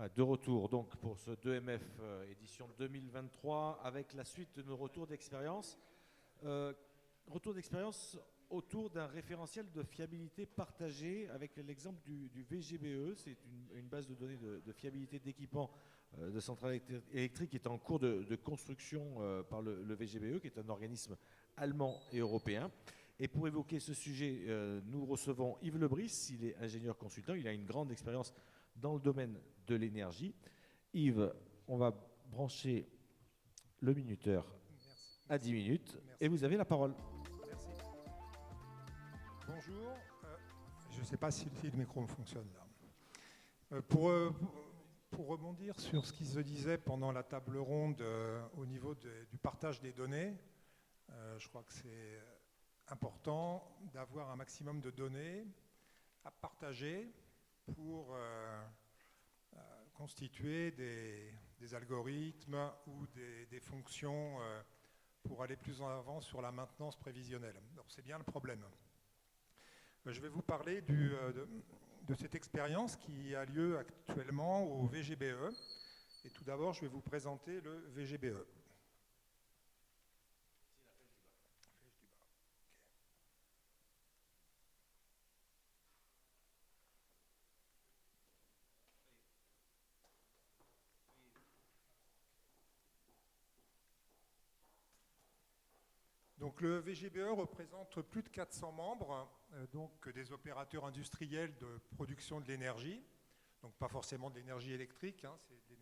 De retour donc pour ce 2MF édition 2023 avec la suite de nos retours d'expérience. Retour d'expérience autour d'un référentiel de fiabilité partagée avec l'exemple du VGBE. C'est une base de données de fiabilité d'équipements de centrales électriques qui est en cours de construction par le VGBE, qui est un organisme allemand et européen. Et pour évoquer ce sujet, nous recevons Yves Lebris. Il est ingénieur consultant, il a une grande expérience dans le domaine de l'énergie. Yves, on va brancher le minuteur à 10 minutes et vous avez la parole. Merci. Bonjour. Je ne sais pas si le micro fonctionne là. Pour rebondir sur ce qui se disait pendant la table ronde au niveau du partage des données, je crois que c'est important d'avoir un maximum de données à partager pour constituer des algorithmes ou des fonctions pour aller plus en avant sur la maintenance prévisionnelle. Donc c'est bien le problème. Je vais vous parler de cette expérience qui a lieu actuellement au VGBE. Et tout d'abord, je vais vous présenter le VGBE. Donc le VGBE représente plus de 400 membres, donc des opérateurs industriels de production de l'énergie, donc pas forcément de l'énergie électrique, hein, c'est de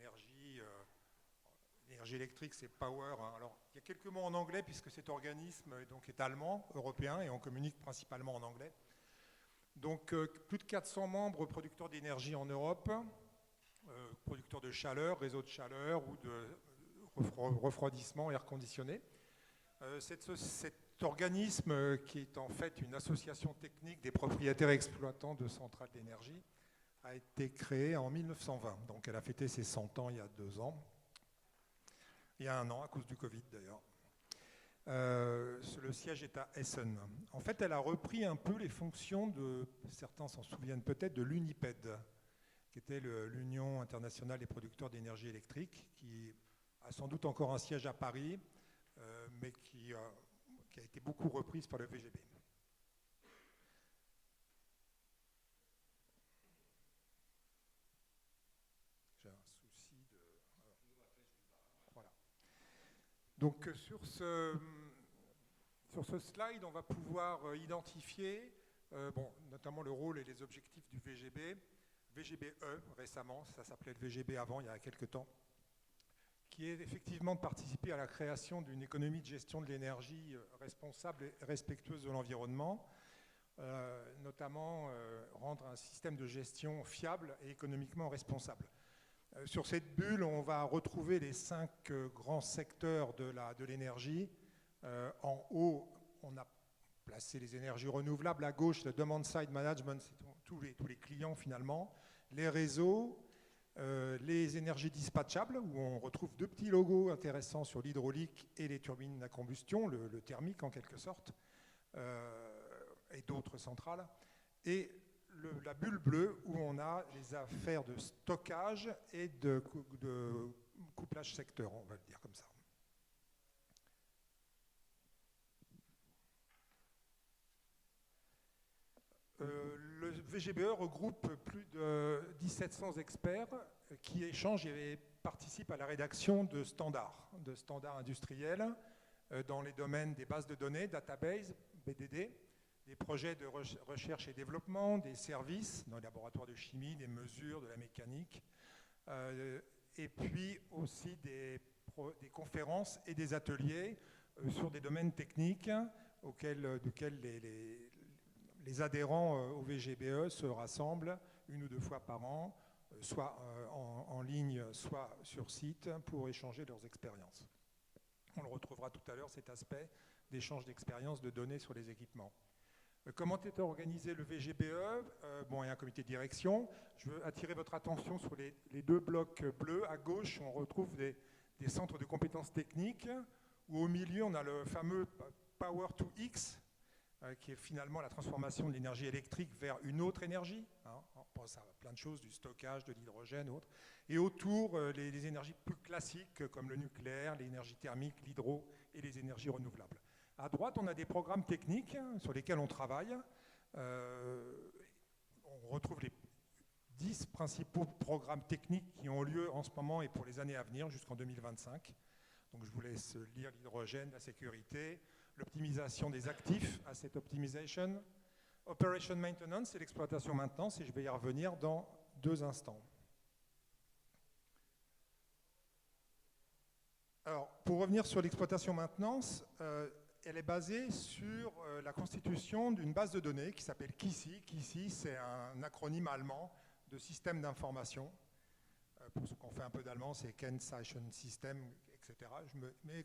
l'énergie électrique, c'est power. Hein. Alors il y a quelques mots en anglais puisque cet organisme est allemand, européen, et on communique principalement en anglais. Donc plus de 400 membres producteurs d'énergie en Europe, producteurs de chaleur, réseaux de chaleur ou de refroidissement, air conditionné. Cet organisme, qui est en fait une association technique des propriétaires exploitants de centrales d'énergie, a été créé en 1920. Donc elle a fêté ses 100 ans il y a 2 ans. Il y a 1 an, à cause du Covid d'ailleurs. Le siège est à Essen. En fait, elle a repris un peu les fonctions certains s'en souviennent peut-être, de l'UNIPED, qui était l'Union internationale des producteurs d'énergie électrique, qui a sans doute encore un siège à Paris, mais qui a été beaucoup reprise par le VGB. J'ai un souci de... Voilà. Donc sur ce slide, on va pouvoir identifier notamment le rôle et les objectifs du VGB, VGBE récemment, ça s'appelait le VGB avant, il y a quelques temps, qui est effectivement de participer à la création d'une économie de gestion de l'énergie responsable et respectueuse de l'environnement, notamment rendre un système de gestion fiable et économiquement responsable. Sur cette bulle, on va retrouver les 5 grands secteurs de l'énergie. En haut, on a placé les énergies renouvelables. À gauche, le demand-side management, c'est tous les clients finalement, les réseaux, les énergies dispatchables, où on retrouve 2 petits logos intéressants sur l'hydraulique et les turbines à combustion, le thermique en quelque sorte, et d'autres centrales, et la bulle bleue, où on a les affaires de stockage et de couplage secteur, on va le dire comme ça. Le VGBE regroupe plus de 1700 experts qui échangent et participent à la rédaction de standards industriels dans les domaines des bases de données, database, BDD, des projets de recherche et développement, des services dans les laboratoires de chimie, des mesures, de la mécanique, et puis aussi des conférences et des ateliers sur des domaines techniques auxquels les adhérents au VGBE se rassemblent 1 ou 2 fois par an, soit en ligne, soit sur site, pour échanger leurs expériences. On le retrouvera tout à l'heure, cet aspect d'échange d'expériences, de données sur les équipements. Comment est organisé le VGBE ? Il y a un comité de direction. Je veux attirer votre attention sur les 2 blocs bleus. À gauche, on retrouve des centres de compétences techniques, où au milieu, on a le fameux Power to X, qui est finalement la transformation de l'énergie électrique vers une autre énergie. Hein. On pense à plein de choses, du stockage, de l'hydrogène, autres. Et autour, les énergies plus classiques comme le nucléaire, l'énergie thermique, l'hydro et les énergies renouvelables. À droite, on a des programmes techniques sur lesquels on travaille. On retrouve les 10 principaux programmes techniques qui ont lieu en ce moment et pour les années à venir jusqu'en 2025. Donc je vous laisse lire l'hydrogène, la sécurité, l'optimisation des actifs, asset optimization, operation maintenance et l'exploitation maintenance, et je vais y revenir dans 2 instants. Alors, pour revenir sur l'exploitation maintenance, elle est basée sur la constitution d'une base de données qui s'appelle KISSI. KISSI, c'est un acronyme allemand de système d'information. Pour ceux qui ont fait un peu d'allemand, c'est Kennzeichnungssystem, etc. Mes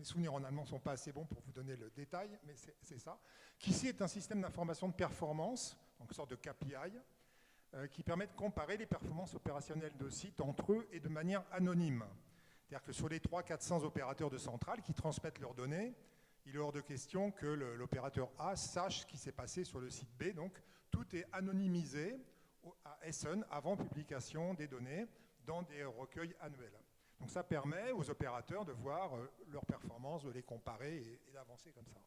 souvenirs en allemand ne sont pas assez bons pour vous donner le détail, mais c'est ça. KISSI est un système d'information de performance, donc une sorte de KPI, qui permet de comparer les performances opérationnelles de sites entre eux et de manière anonyme. C'est-à-dire que sur les 300-400 opérateurs de centrale qui transmettent leurs données, il est hors de question que l'opérateur A sache ce qui s'est passé sur le site B. Donc, tout est anonymisé à Essen avant publication des données dans des recueils annuels. Donc, ça permet aux opérateurs de voir leurs performances, de les comparer et d'avancer comme ça.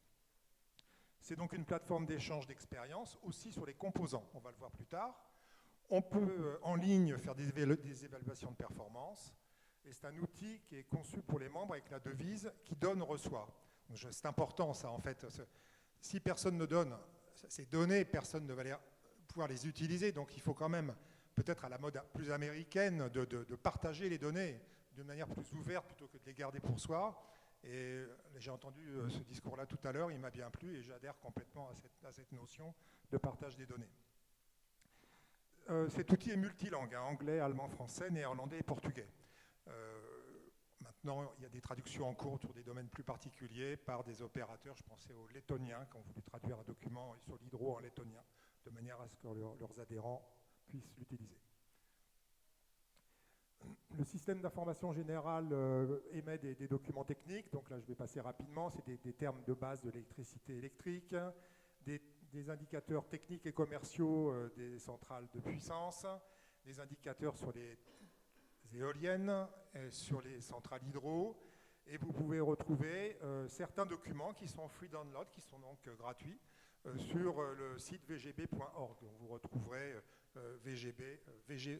C'est donc une plateforme d'échange d'expériences aussi sur les composants. On va le voir plus tard. On peut en ligne faire des évaluations de performance. Et c'est un outil qui est conçu pour les membres avec la devise « qui donne, reçoit ». C'est important ça en fait. Si personne ne donne ces données, personne ne va pouvoir les utiliser. Donc il faut quand même, peut-être à la mode plus américaine, de partager les données de manière plus ouverte plutôt que de les garder pour soi. Et j'ai entendu ce discours-là tout à l'heure, il m'a bien plu et j'adhère complètement à cette notion de partage des données. Cet outil est multilingue, hein, anglais, allemand, français, néerlandais et portugais. Maintenant, il y a des traductions en cours autour des domaines plus particuliers par des opérateurs. Je pensais aux lettoniens qui ont voulu traduire un document sur l'hydro en lettonien, de manière à ce que leurs adhérents puissent l'utiliser. Le système d'information générale émet des documents techniques. Donc là, je vais passer rapidement. C'est des termes de base de l'électricité électrique, des indicateurs techniques et commerciaux des centrales de puissance, des indicateurs sur les éoliennes, sur les centrales hydro, et vous pouvez retrouver certains documents qui sont free download, qui sont donc gratuits, sur le site vgb.org. Vous retrouverez VGB,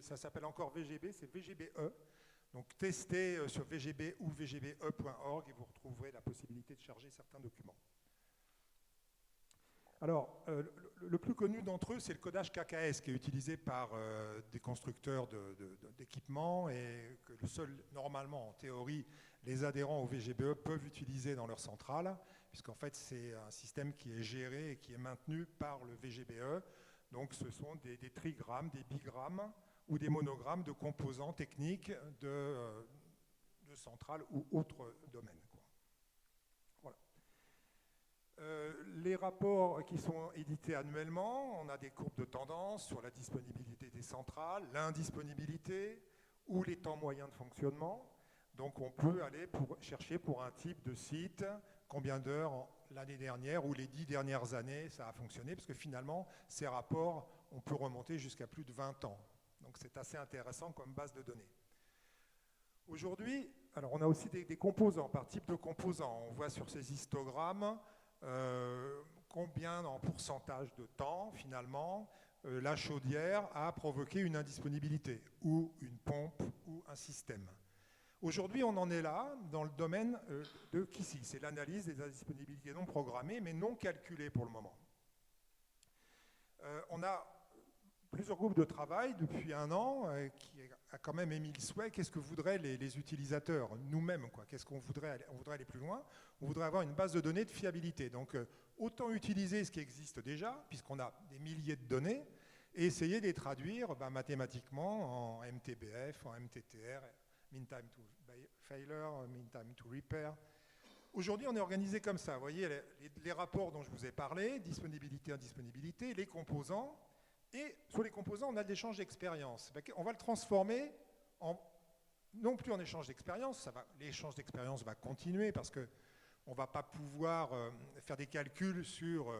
ça s'appelle encore VGB, c'est VGBE. Donc testez sur VGB ou VGBE.org et vous retrouverez la possibilité de charger certains documents. Alors, le plus connu d'entre eux, c'est le codage KKS qui est utilisé par des constructeurs d'équipements et que normalement, en théorie, les adhérents au VGBE peuvent utiliser dans leur centrale, puisqu'en fait, c'est un système qui est géré et qui est maintenu par le VGBE. Donc, ce sont des trigrammes, des bigrammes ou des monogrammes de composants techniques de centrales ou autres domaines. Les rapports qui sont édités annuellement, on a des courbes de tendance sur la disponibilité des centrales, l'indisponibilité ou les temps moyens de fonctionnement. Donc on peut aller chercher pour un type de site combien d'heures l'année dernière ou les 10 dernières années ça a fonctionné, parce que finalement ces rapports, on peut remonter jusqu'à plus de 20 ans. Donc c'est assez intéressant comme base de données. Aujourd'hui, alors on a aussi des composants, par type de composants. On voit sur ces histogrammes combien en pourcentage de temps, finalement, la chaudière a provoqué une indisponibilité, ou une pompe, ou un système. Aujourd'hui, on en est là dans le domaine de KISSI, c'est l'analyse des indisponibilités non programmées, mais non calculées pour le moment. On a plusieurs groupes de travail depuis 1 an qui a quand même émis le souhait, qu'est-ce que voudraient les utilisateurs, nous-mêmes, qu'est-ce qu'on voudrait, on voudrait aller plus loin, on voudrait avoir une base de données de fiabilité. Donc autant utiliser ce qui existe déjà, puisqu'on a des milliers de données, et essayer de les traduire mathématiquement en MTBF, en MTTR, mean time to failure, mean time to repair. Aujourd'hui, on est organisé comme ça. Vous voyez les rapports dont je vous ai parlé, disponibilité, indisponibilité, les composants. Et sur les composants, on a de l'échange d'expérience. On va le transformer non plus en échange d'expérience. L'échange d'expérience va continuer parce qu'on ne va pas pouvoir faire des calculs sur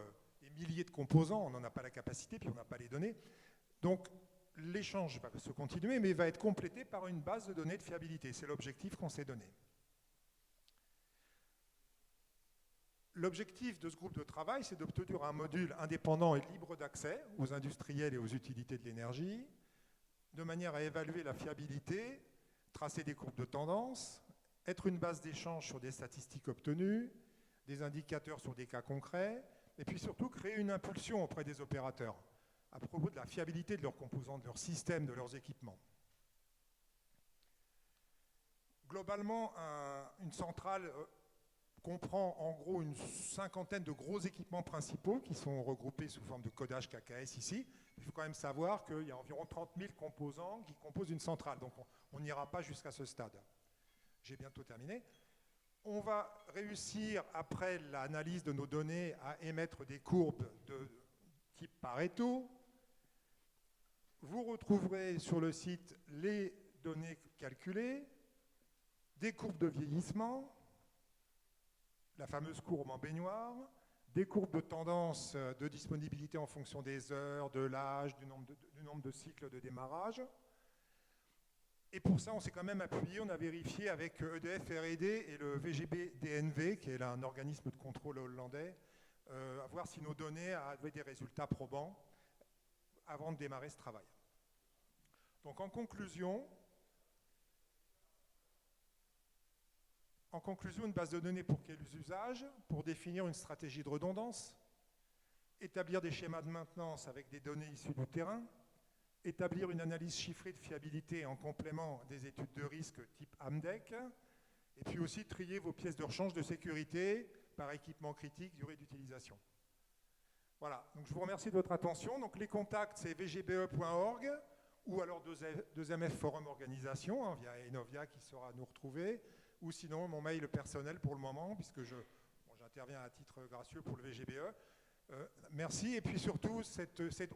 milliers de composants, on n'en a pas la capacité, puis on n'a pas les données. Donc, l'échange va se continuer, mais va être complété par une base de données de fiabilité. C'est l'objectif qu'on s'est donné. L'objectif de ce groupe de travail, c'est d'obtenir un module indépendant et libre d'accès aux industriels et aux utilités de l'énergie, de manière à évaluer la fiabilité, tracer des courbes de tendance, être une base d'échange sur des statistiques obtenues, des indicateurs sur des cas concrets, et puis surtout créer une impulsion auprès des opérateurs à propos de la fiabilité de leurs composants, de leurs systèmes, de leurs équipements. Globalement, une centrale comprend en gros une cinquantaine de gros équipements principaux qui sont regroupés sous forme de codage KKS ici. Il faut quand même savoir qu'il y a environ 30 000 composants qui composent une centrale, donc on n'ira pas jusqu'à ce stade. J'ai bientôt terminé. On va réussir, après l'analyse de nos données, à émettre des courbes de type Pareto. Vous retrouverez sur le site les données calculées, des courbes de vieillissement, la fameuse courbe en baignoire, des courbes de tendance de disponibilité en fonction des heures, de l'âge, du nombre de cycles de démarrage. Et pour ça, on s'est quand même appuyé, on a vérifié avec EDF R&D et le VGB DNV, qui est un organisme de contrôle hollandais, à voir si nos données avaient des résultats probants avant de démarrer ce travail. Donc en conclusion, une base de données pour quels usages? Pour définir une stratégie de redondance, établir des schémas de maintenance avec des données issues du terrain, établir une analyse chiffrée de fiabilité en complément des études de risque type AMDEC, et puis aussi trier vos pièces de rechange de sécurité par équipement critique, durée d'utilisation. Voilà, donc je vous remercie de votre attention. Donc les contacts, c'est vgbe.org ou alors 2MF Forum Organisation, via Enovia qui saura nous retrouver, ou sinon mon mail personnel pour le moment, puisque j'interviens à titre gracieux pour le VGBE. Merci, et puis surtout,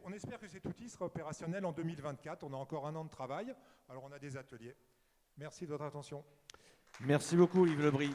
on espère que cet outil sera opérationnel en 2024. On a encore un an de travail, alors on a des ateliers. Merci de votre attention. Merci beaucoup Yves Lebris.